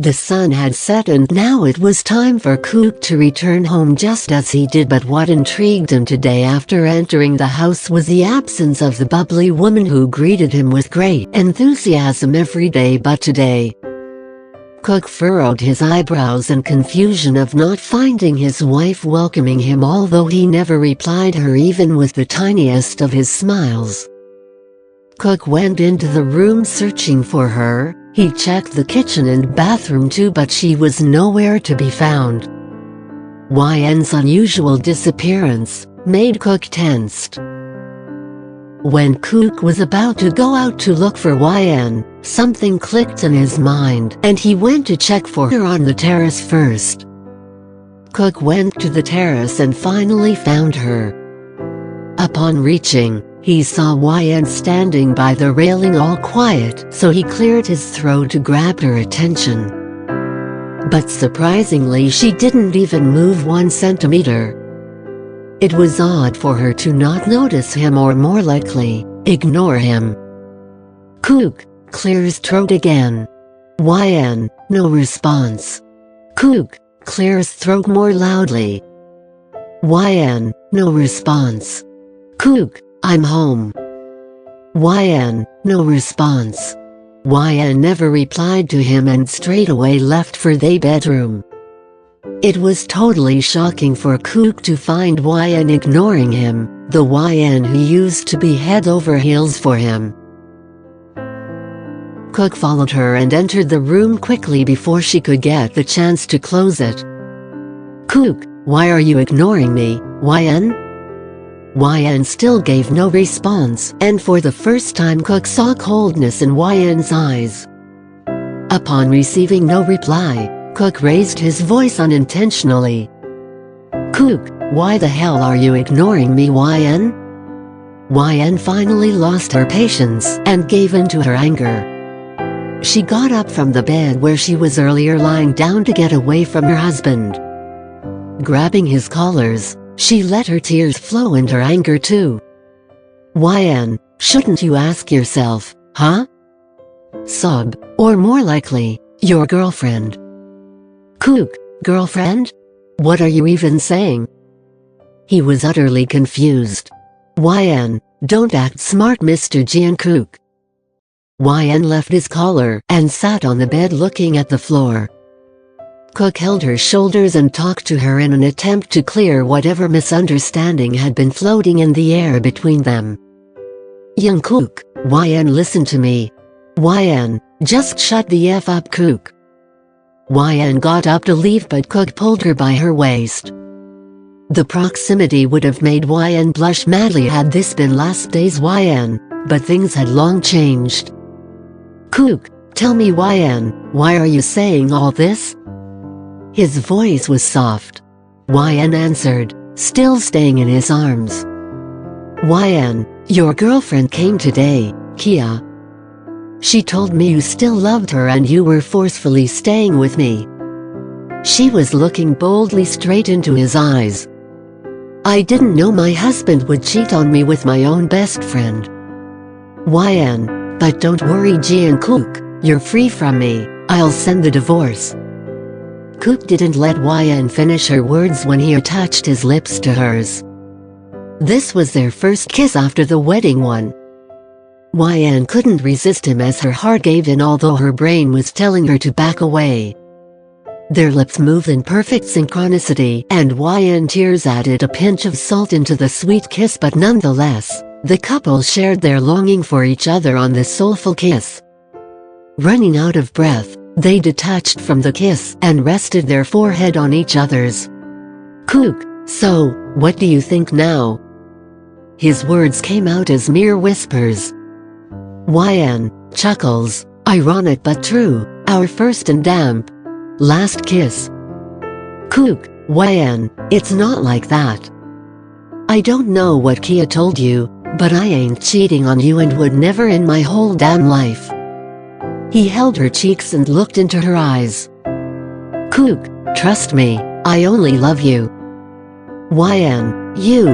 The sun had set and now it was time for 𝚐𝚗𝚗 to return home just as he did, but what intrigued him today after entering the house was the absence of the bubbly woman who greeted him with great enthusiasm every day but today. 𝚐𝚗𝚗 furrowed his eyebrows in confusion of not finding his wife welcoming him, although he never replied her even with the tiniest of his smiles. 𝚐𝚗𝚗 went into the room searching for her. He checked the kitchen and bathroom too, but she was nowhere to be found. 𝚬𝚐's unusual disappearance made 𝚐𝚗𝚗 tensed. When 𝚐𝚗𝚗 was about to go out to look for 𝚬𝚐, something clicked in his mind and he went to check for her on the terrace first. 𝚐𝚗𝚗 went to the terrace and finally found her. Upon reaching, he saw 𝚬𝚐 standing by the railing all quiet, so he cleared his throat to grab her attention. But surprisingly she didn't even move 1 centimeter. It was odd for her to not notice him, or more likely, ignore him. 𝚐𝚗𝚗 clears throat again. 𝚬𝚐, no response. 𝚐𝚗𝚗 clears throat more loudly. 𝚬𝚐, no response. 𝚐𝚗𝚗, I'm home. 𝚬𝚐, no response. 𝚬𝚐 never replied to him and straightaway left for the bedroom. It was totally shocking for 𝚐𝚗𝚗 to find 𝚬𝚐 ignoring him, the 𝚬𝚐 who used to be head over heels for him. 𝚐𝚗𝚗 followed her and entered the room quickly before she could get the chance to close it. 𝚐𝚗𝚗, why are you ignoring me, 𝚬𝚐? 𝚬𝚐 still gave no response, and for the first time 𝚐𝚗𝚗 saw coldness in 𝚬𝚐's eyes. Upon receiving no reply, 𝚐𝚗𝚗 raised his voice unintentionally. 𝚐𝚗𝚗, why the hell are you ignoring me, 𝚬𝚐? 𝚬𝚐 finally lost her patience and gave in to her anger. She got up from the bed where she was earlier lying down to get away from her husband. Grabbing his collars, she let her tears flow in her anger too. 𝚬𝚐, shouldn't you ask yourself, huh? Sub, or more likely, your girlfriend. 𝚐𝚗𝚗, girlfriend? What are you even saying? He was utterly confused. 𝚬𝚐, don't act smart, Mr. Jungkook. 𝚬𝚐 left his collar and sat on the bed looking at the floor. 𝚐𝚗𝚗 held her shoulders and talked to her in an attempt to clear whatever misunderstanding had been floating in the air between them. Jungkook, 𝚬𝚐, listen to me. 𝚬𝚐, just shut the F up, 𝚐𝚗𝚗. 𝚬𝚐 got up to leave, but 𝚐𝚗𝚗 pulled her by her waist. The proximity would have made 𝚬𝚐 blush madly had this been last days 𝚬𝚐, but things had long changed. 𝚐𝚗𝚗, tell me 𝚬𝚐, why are you saying all this? His voice was soft. 𝚬𝚐 answered, still staying in his arms. 𝚬𝚐, your girlfriend came today, Kia. She told me you still loved her and you were forcefully staying with me. She was looking boldly straight into his eyes. I didn't know my husband would cheat on me with my own best friend. 𝚬𝚐, but don't worry Jungkook, you're free from me, I'll send the divorce. 𝚐𝚗𝚗 didn't let 𝚬𝚐 finish her words when he attached his lips to hers. This was their first kiss after the wedding one. 𝚬𝚐 couldn't resist him as her heart gave in, although her brain was telling her to back away. Their lips moved in perfect synchronicity, and 𝚬𝚐's tears added a pinch of salt into the sweet kiss, but nonetheless, the couple shared their longing for each other on this soulful kiss. Running out of breath, they detached from the kiss and rested their forehead on each other's. 𝚐𝚗𝚗, so, what do you think now? His words came out as mere whispers. 𝚬𝚐 chuckles, ironic but true, our first and last kiss. 𝚐𝚗𝚗, 𝚬𝚐, it's not like that. I don't know what Kia told you, but I ain't cheating on you and would never in my whole life. He held her cheeks and looked into her eyes. 𝚐𝚗𝚗, trust me, I only love you. 𝚬𝚐, you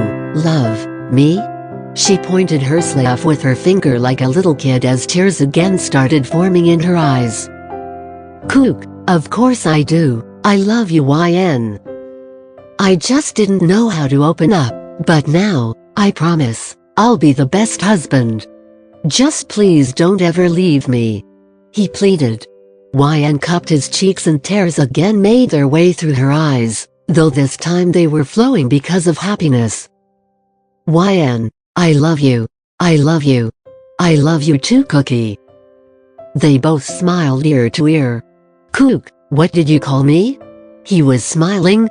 love me? She pointed her sleeve with her finger like a little kid as tears again started forming in her eyes. 𝚐𝚗𝚗, Of course I do. I love you, YN. I just didn't know how to open up, but now, I promise, I'll be the best husband. Just please don't ever leave me. He pleaded. YN cupped his cheeks and tears again made their way through her eyes, though this time they were flowing because of happiness. YN, I love you. I love you. I love you too, Cookie. They both smiled ear to ear. Kook, what did you call me? He was smiling.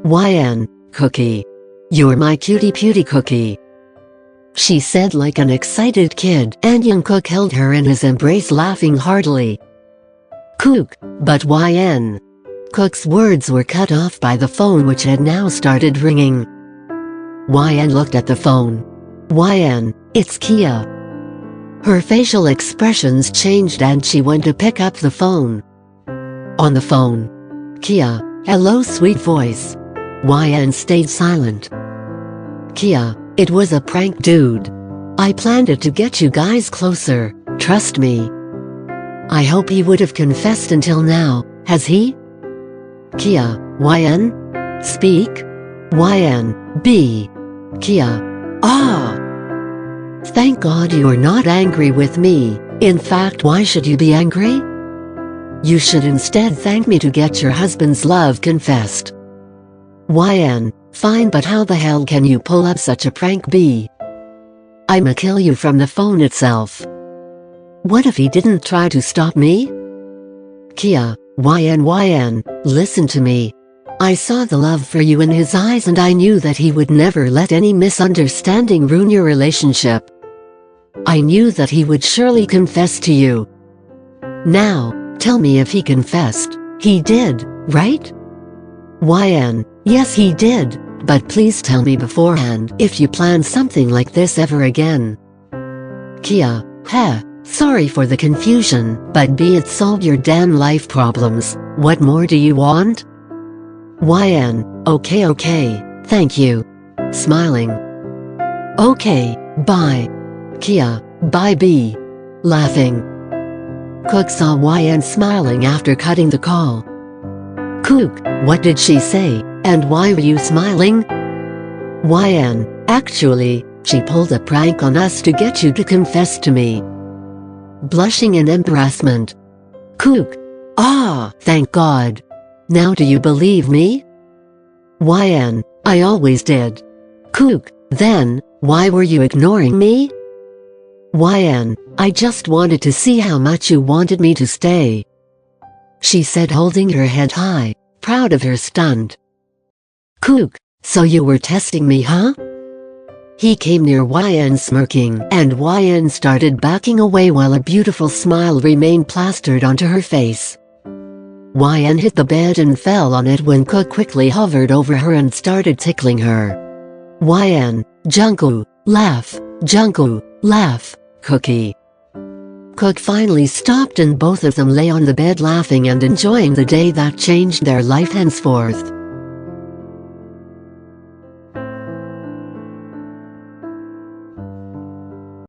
YN, Cookie. You're my cutie putie Cookie. She said like an excited kid, and Jungkook held her in his embrace laughing heartily. Kook, but YN. Kook's words were cut off by the phone which had now started ringing. YN looked at the phone. YN, it's Kia. Her facial expressions changed and she went to pick up the phone. On the phone. Kia, hello sweet voice. YN stayed silent. Kia, it was a prank dude. I planned it to get you guys closer, trust me. I hope he would have confessed until now, has he? Kia, YN? Speak? YN, B. Kia, ah. Thank God you're not angry with me. In fact, why should you be angry? You should instead thank me to get your husband's love confessed. YN, fine, but how the hell can you pull up such a prank B? I'ma kill you from the phone itself. What if he didn't try to stop me? Kia, YN, listen to me. I saw the love for you in his eyes and I knew that he would never let any misunderstanding ruin your relationship. I knew that he would surely confess to you. Now, tell me if he confessed. He did, right? YN, yes he did, but please tell me beforehand if you plan something like this ever again. Kia, heh, sorry for the confusion, but B, it solved your damn life problems. What more do you want? YN, okay, thank you. Smiling. Okay, bye. Kia, bye B. Laughing. Kook saw YN smiling after cutting the call. Kook, what did she say, and why were you smiling? YN, actually, she pulled a prank on us to get you to confess to me. Blushing in embarrassment. Kook, ah, thank God. Now do you believe me? YN, I always did. Kook, then, why were you ignoring me? YN, I just wanted to see how much you wanted me to stay. She said, holding her head high, proud of her stunt. Kook, so you were testing me, huh? He came near YN smirking, and YN started backing away while a beautiful smile remained plastered onto her face. YN hit the bed and fell on it when Kook quickly hovered over her and started tickling her. YN, Jungkook, laugh, Jungkook, laugh, Cookie. Kook finally stopped and both of them lay on the bed laughing and enjoying the day that changed their life henceforth.